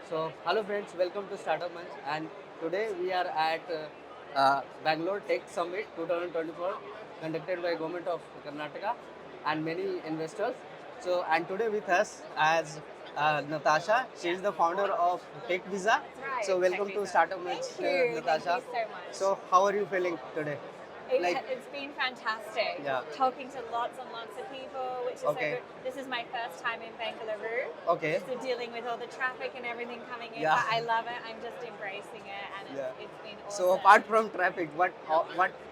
Hello friends, welcome to StartupsManch, and today we are at Bangalore Tech Summit 2024, conducted by Government of Karnataka and many investors. And today with us as Natasha, she is the founder of Techvisa. Right, So, welcome to Techvisa. StartupsManch, Thank you Natasha. so much. So, how are you feeling today? Like, It's been fantastic. yeah, Talking to lots and lots of people, which is so okay, good. This is my first time in Bangalore. okay, So dealing with all the traffic and everything coming in, yeah. but I love it. I'm just embracing it, and Yeah. it's been So awesome. apart from traffic, what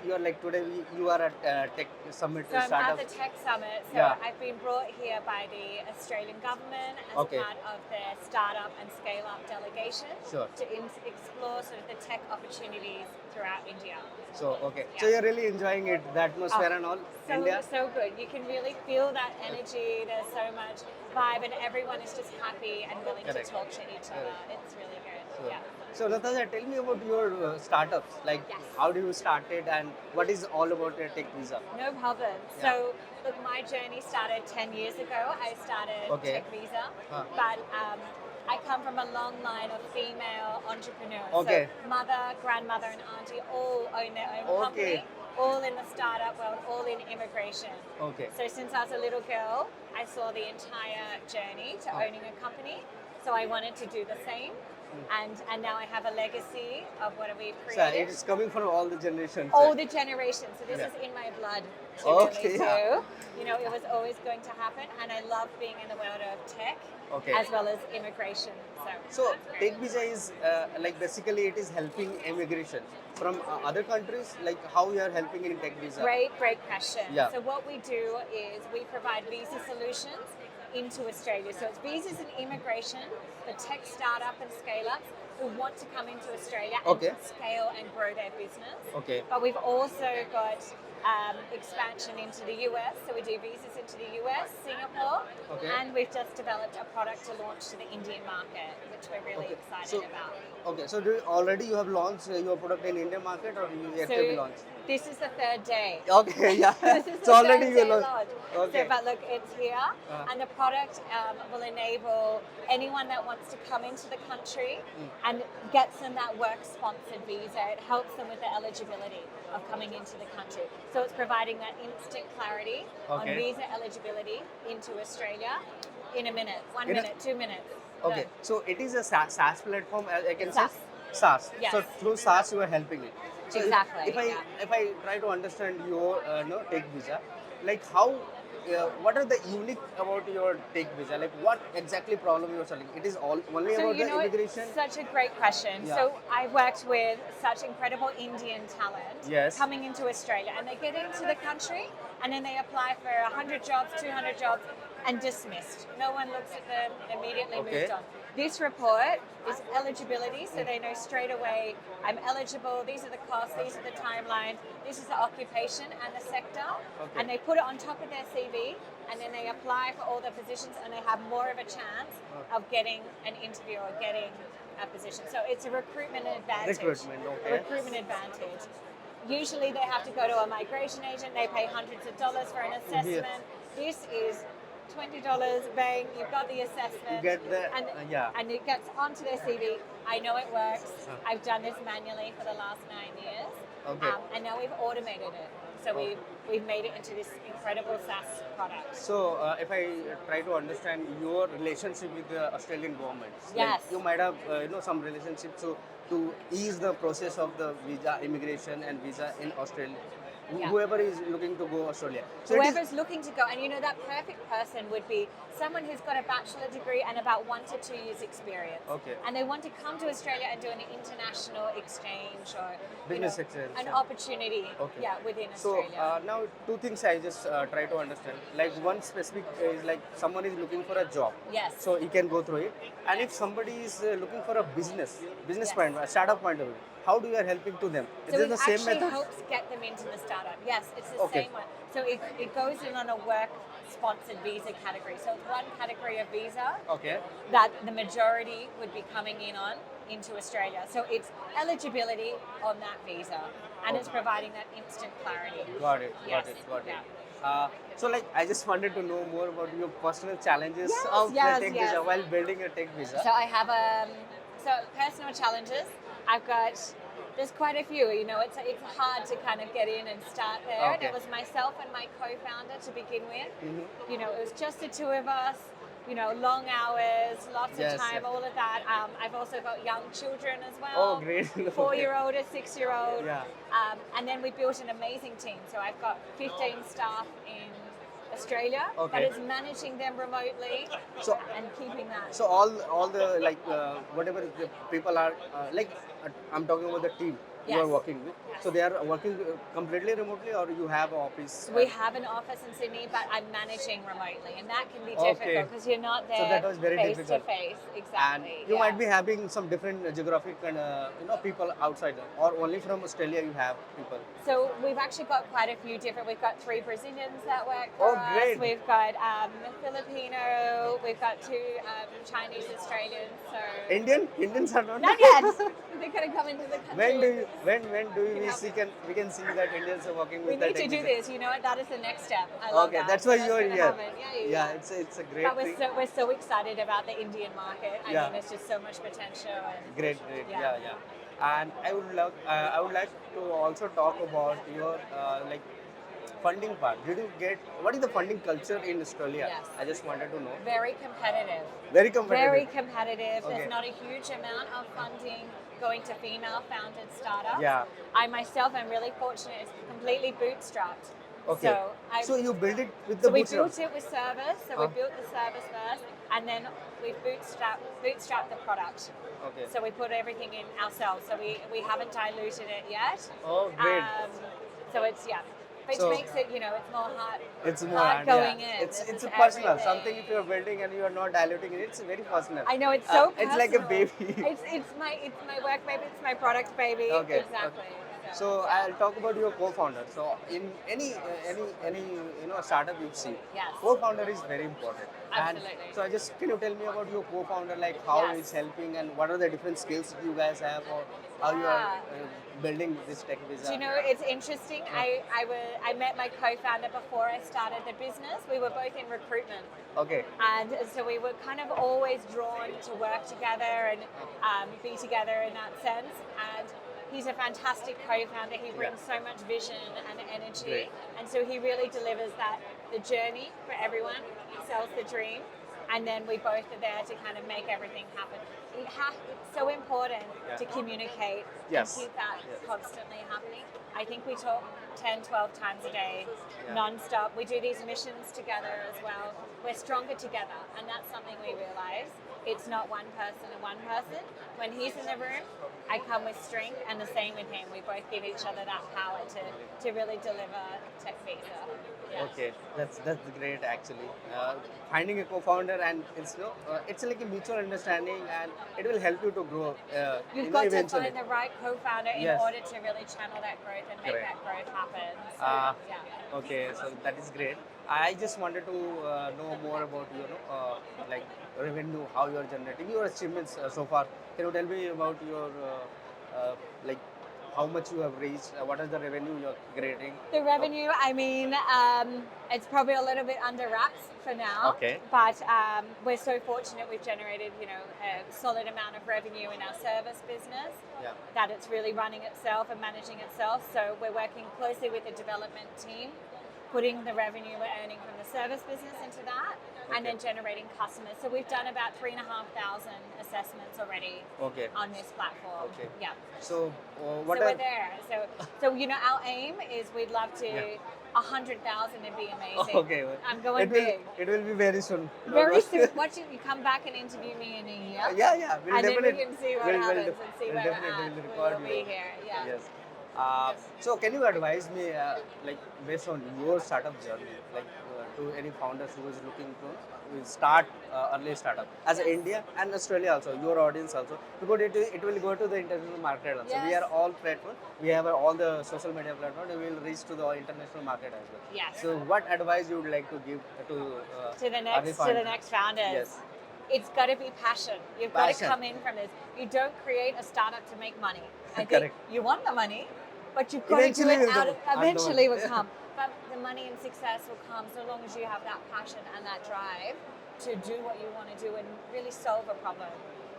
you're like today? You are at Tech Summit So I'm at the Startups. Tech Summit. So Yeah. I've been brought here by the Australian government as Okay. part of their startup and scale up delegation Sure. to explore sort of the tech opportunities throughout India. So okay. So Yeah. you're really enjoying it, the atmosphere and all. So India. so good. You can really feel that energy. There's so much vibe, and everyone is just happy and willing Correct. to talk to each other. Correct. It's really good. So, Yeah. so Natasha, tell me about your startups. Like, Yes. how do you start it, and what is all about your Tech Visa? No problem. Yeah. So, look, my journey started 10 years ago. I started Okay. Techvisa, Huh. but I come from a long line of female entrepreneurs. Okay. So, mother, grandmother, and auntie all own their own Okay. company, all in the startup world, all in immigration. Okay. So, since I was a little girl, I saw the entire journey to Oh. owning a company. So, I wanted to do the same. And now I have a legacy of what we've So created. it is coming from all the generations. All the generations. So this Yeah. is in my blood to Okay, really yeah. do. You know, it was always going to happen, and I love being in the world of tech Okay. as well as immigration. So that's great. Tech Visa is like basically it is helping immigration from other countries. Like how you are helping in Tech Visa? Great question. Yeah. So what we do is we provide visa solutions into Australia. So it's visas and immigration for tech startup and scale ups who want to come into Australia and Okay. scale and grow their business. Okay. But we've also got expansion into the US. So we do visas into the US, Singapore, Okay. and we've just developed a product to launch to the Indian market, which we're really Okay. excited So about. okay. So already you have launched your product in Indian market, or you yet to be So launched? this is the third day. Okay. Yeah. This is So the already third you day launched. launch. Okay. So, but look, it's here, and the product will enable anyone that wants to come into the country and gets them that work-sponsored visa. It helps them with the eligibility of coming into the country. So it's providing that instant clarity on Okay. visa eligibility into Australia in a minute, one In a- minute, 2 minutes. Okay. Done. So it is a SaaS platform. I can SaaS. say SaaS. Yes. So through SaaS you are helping it. So Exactly, If I yeah. if I try to understand your Tech Visa, like how. What are the unique about your Tech Visa? Like what exactly problem you are solving? It is all only So about you the know, it's immigration. such a great question. Yeah. So I worked with such incredible Indian talent Yes. coming into Australia, and they get into the country, and then they apply for 100 jobs, 200 jobs, and dismissed. No one looks at them, immediately Okay. moved on. This report is eligibility, so they know straight away I'm eligible. These are the costs, these are the timelines, this is the occupation and the sector, Okay. and they put it on top of their CV, and then they apply for all the positions, and they have more of a chance of getting an interview or getting a position. So it's a recruitment advantage. Recruitment, okay. A recruitment advantage. Usually they have to go to a migration agent, they pay hundreds of dollars for an assessment. This is $20, bang, you've got the assessment. You get the and, yeah. and it gets onto their CV. I know it works. I've done this manually for the last 9 years. Okay. And now we've automated it. So we've made it into this incredible SaaS product. So, if I try to understand your relationship with the Australian government, Yes. like you might have some relationship to ease the process of the visa immigration and visa in Australia. Yeah. Whoever is looking to go Australia, so it is- Whoever's looking to go, and you know, that perfect person would be someone who's got a bachelor degree and about 1 to 2 years experience. Okay. And they want to come to Australia and do an international exchange or Business exchange, an yeah. opportunity Okay. yeah, within So Australia. now two things I just try to understand. Like one specific is like someone is looking for a job. Yes. So he can go through it. And if somebody is looking for a business Yes. point, a startup point of view, how do you are helping to them? Is So it it the same actually method? helps get them into the startup. Yes, it's the Okay. same one. So it goes in on a work-sponsored visa category. So it's one category of visa Okay. that the majority would be coming in on into Australia. So it's eligibility on that visa, and it's providing that instant clarity. Got it. Yes. Got it. Yeah. So like I just wanted to know more about your personal challenges Yes, of the yes, tech yes. visa while building a tech visa. So I have so personal challenges. I've got there's quite a few. You know, it's hard to kind of get in and start there. And Okay. it was myself and my co-founder to begin with. Mhm. You know, it was just the two of us. You know, long hours, lots Yes, of time, yes. all of that. I've also got young children as well. Oh, great. 4-year-old, a 6-year-old. Yeah. And then we built an amazing team. So I've got 15 staff in Australia, but Okay. it's managing them remotely So and keeping that. so all the like whatever the people are like I'm talking about the team you are Yes. working with. Yes. So they are working completely remotely, or you have an office? So we have an office in Sydney, but I'm managing remotely, and that can be Okay. difficult because you're not So there that was very face difficult. to face. And Exactly. you yeah. might be having some different geographic and people outside, or only from Australia you have people. So we've actually got quite a few different. We've got 3 Brazilians that work for Oh, us. great. We've got Filipino. We've got 2 Chinese Australians. So Indians are not. not yet. They're going to come into the country. When do You we know. see we can see that Indians are working We with the need to do technical- this. You know what? That is the next step. I love Okay, that. that's why So you're gonna here. happen. Yeah. It's a great But thing. we're so excited about the Indian market. I Yeah. mean, there's just so much potential. And Great. Yeah. Yeah. And I would like to also talk about your like funding part. Did you get what is the funding culture in Australia? Yes. I just wanted to know. Very competitive. Very competitive. Very competitive. Okay. There's not a huge amount of funding going to female-founded startups. Yeah. I myself am really fortunate. It's completely bootstrapped. Okay. So you build it with the So we bootstraps. built it with service. So we built the service first, and then we bootstrapped the product. Okay. So we put everything in ourselves. So we haven't diluted it yet. Oh, great. So it's which So- makes it it's more hard. It's more hard going in. It's This it's is a personal everything. something. If you're building and you are not diluting it, it's very personal. I know it's so personal. It's like a baby. It's my work baby. It's my product baby. Okay, Exactly. So I'll talk about your co-founder. So in any startup you see, Yes. co-founder is very important. Absolutely. And so I just can you tell me about your co-founder, like how Yes. it's helping and what are the different skills you guys have, or how you are Yeah. building this tech visa? Do you know, it's interesting. I met my co-founder before I started the business. We were both in recruitment. Okay. And so we were kind of always drawn to work together and be together in that sense. And he's a fantastic co-founder. He brings so much vision and energy. Great. And so he really delivers the journey for everyone. He sells the dream. And then we both are there to kind of make everything happen. It's so important to communicate Yes. and keep that constantly happening. I think we talk 10, 12 times a day, non-stop. We do these missions together as well. We're stronger together, and that's something we realize. It's not one person and one person. When he's in the room, I come with strength, and the same with him. We both give each other that power to really deliver Techvisa. Yeah. Okay, that's great actually. Finding a co-founder and it's like a mutual understanding, and it will help you to grow. You've got to eventually. find the right co-founder in Yes. order to really channel that growth and make Correct. that growth happen. So, yeah. Okay, so that is great. I just wanted to know more about like revenue, how you are generating your achievements so far. Can you tell me about your like how much you have reached? What is the revenue you are creating? The revenue, I mean, it's probably a little bit under wraps for now. Okay. But we're so fortunate we've generated, a solid amount of revenue in our service business. Yeah. That it's really running itself and managing itself. So we're working closely with the development team, putting the revenue we're earning from the service business into that, and then generating customers. So we've done about 3,500 assessments already Okay. on this platform. Okay. Yeah. So what So are we're there. So our aim is we'd love to 100,000 would be amazing. Okay. I'm going it will, big. It will be very soon. Very soon. Watch you come back and interview me in a year. Yeah. We'll And then we definitely. can see what we'll happens and see we'll where we're definitely at. will We record will be you. here. Yeah. Yes. So can you advise me, like based on your startup journey, like to any founders who is looking to start early startup as India and Australia also, your audience also, because it will go to the international market also. We Yes. are all platform. We have all the social media platform. We will reach to the international market as well. Yes. So what advice you would like to give to To the early next founders? founders. Yes. It's got to be passion. You've got to Passion. come in from this. You don't create a startup to make money. I think Correct. you want the money, but you've got to do Eventually it will out come. of, eventually will come. But the money and success will come so long as you have that passion and that drive to do what you want to do and really solve a problem.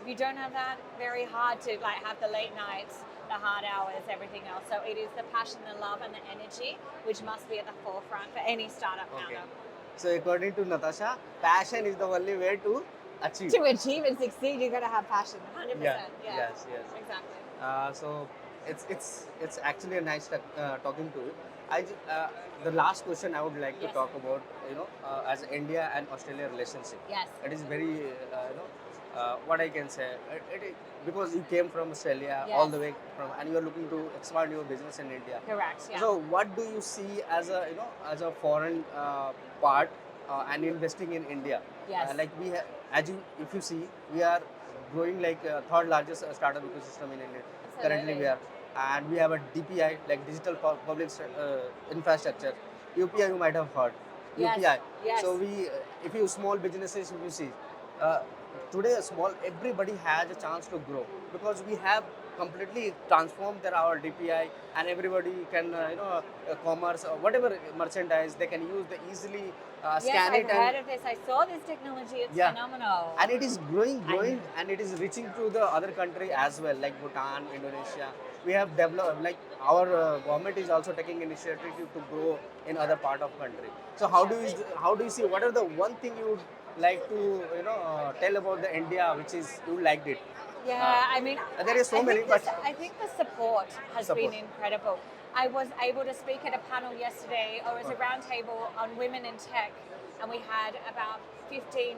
If you don't have that, very hard to like have the late nights, the hard hours, everything else. So it is the passion, the love, and the energy which must be at the forefront for any startup Okay. founder. So according to Natasha, passion is the only way to achieve. To achieve and succeed, you've got to have passion. 100%. Yeah. Yeah. Yes. Yes. Exactly. So it's actually a nice talking to you. The last question I would like to Yes. talk about, as India and Australia relationship. Yes. It is very, what I can say, because you came from Australia all Yes. the way from, and you are looking to expand your business in India. Correct. Yeah. So what do you see as a, as a foreign part and investing in India? Yes. Like if you see, we are growing like third largest startup ecosystem in India. Currently we are, and we have a DPI, like digital public infrastructure. UPI you might have heard. Yes, UPI. yes. So if you small businesses, if you see, uh, today everybody has a chance to grow because we have completely transformed our DPI, and everybody can commerce or whatever merchandise they can use the easily scan Yes, it I've heard of this. I saw this technology. It's Yeah. phenomenal. and it is growing and it is reaching to the other country as well, like Bhutan, Indonesia. We have developed, like our government is also taking initiative to grow in other part of country. So how do you see, what are the one thing you would like to tell about the India which is you liked it? Yeah, I mean, There is so I many, think but I think the support has Support. been incredible. I was able to speak at a panel yesterday, or it was a roundtable on women in tech, and we had about 15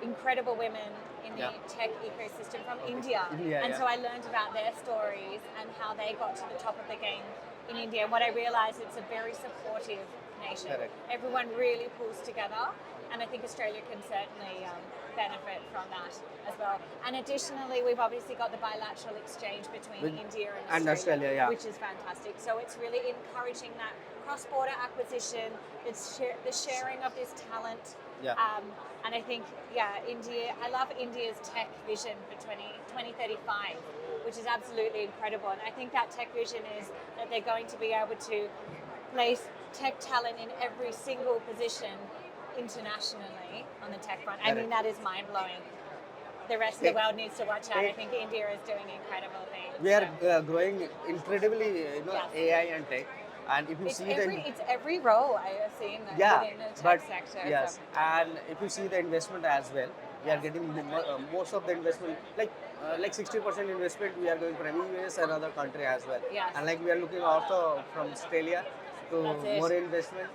incredible women in the Yeah. tech ecosystem from India. India, And yeah. so I learned about their stories and how they got to the top of the game in India. And what I realized, it's a very supportive nation. Correct. Everyone really pulls together, and I think Australia can certainly benefit from that as well. And additionally, we've obviously got the bilateral exchange between With- India and Australia, yeah. which is fantastic. So it's really encouraging that cross-border acquisition, the sharing of this talent. Yeah. And I think, India, I love India's tech vision for 2035, which is absolutely incredible. And I think that tech vision is that they're going to be able to place tech talent in every single position internationally on the tech front. I mean, that is mind-blowing. The rest of the world needs to watch out. I think India is doing incredible things. We are growing incredibly, Yes. AI and tech. And if you It's see it's every role I have seen within the tech but sector. yes, So. and if you see the investment as well, we are getting most of the investment, like 60% investment we are going from US and other country as well. Yes. And like we are looking also from Australia to That's it. more investment.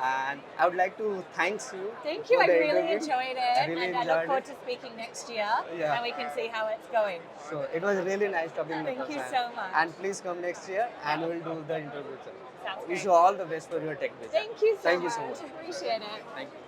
And I would like to thanks you. Thank you. for I the really interview. enjoyed it, I really and I look enjoyed forward it. to speaking next year, Yeah. and we can see how it's going. So it was really nice talking Thank Natasha. you so much. And please come next year and we'll do the interview. Sounds Wish great. you all the best for your tech business. Thank you so Thank much. you so much. Appreciate it. Thank you.